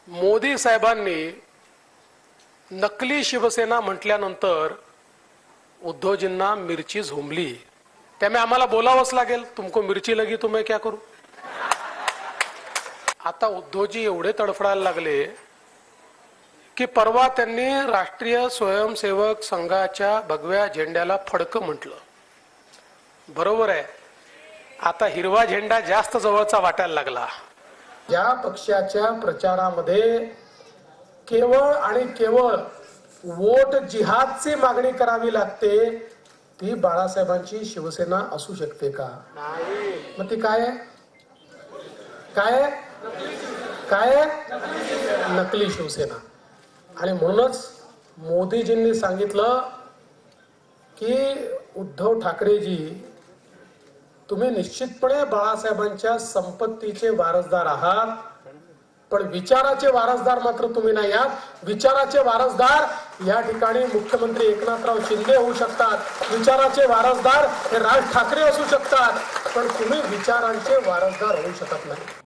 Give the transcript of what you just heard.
मोदी साहेबांनी नकली शिवसेना म्हटल्यानंतर उद्धवजींना मिरची झोंबली। त्यामुळे आम्हाला बोलावंच लागेल, तुमको मिरची लगी तो मैं क्या करू। आता उद्धवजी एवढे तडफडायला लागले की परवा त्यांनी राष्ट्रीय स्वयंसेवक संघाच्या भगव्या झेंड्याला फडकं म्हटलं। बरोबर आहे, आता हिरवा झेंडा जास्त जवळचा वाटायला लागला। ज्या पक्षाच्या प्रचारामध्ये केवळ आणि केवळ वोट जिहादची मागणी करावी लागते, ती बाळासाहेबांची शिवसेना असू शकते का? नाही। मग ती काय आहे? काय आहे? काय आहे? नकली शिवसेना। आणि म्हणूनच मोदीजींनी सांगितलं की उद्धव ठाकरेजी, तुम्ही निश्चितपणे बाळासाहेबांच्या संपत्तीचे वारसदार आहात, पण विचाराचे वारसदार मात्र तुम्ही नाही आहात। विचाराचे वारसदार या ठिकाणी मुख्यमंत्री एकनाथराव शिंदे होऊ शकतात, विचाराचे वारसदार हे राज ठाकरे असू शकतात, पण तुम्ही विचारांचे वारसदार होऊ शकत नाही।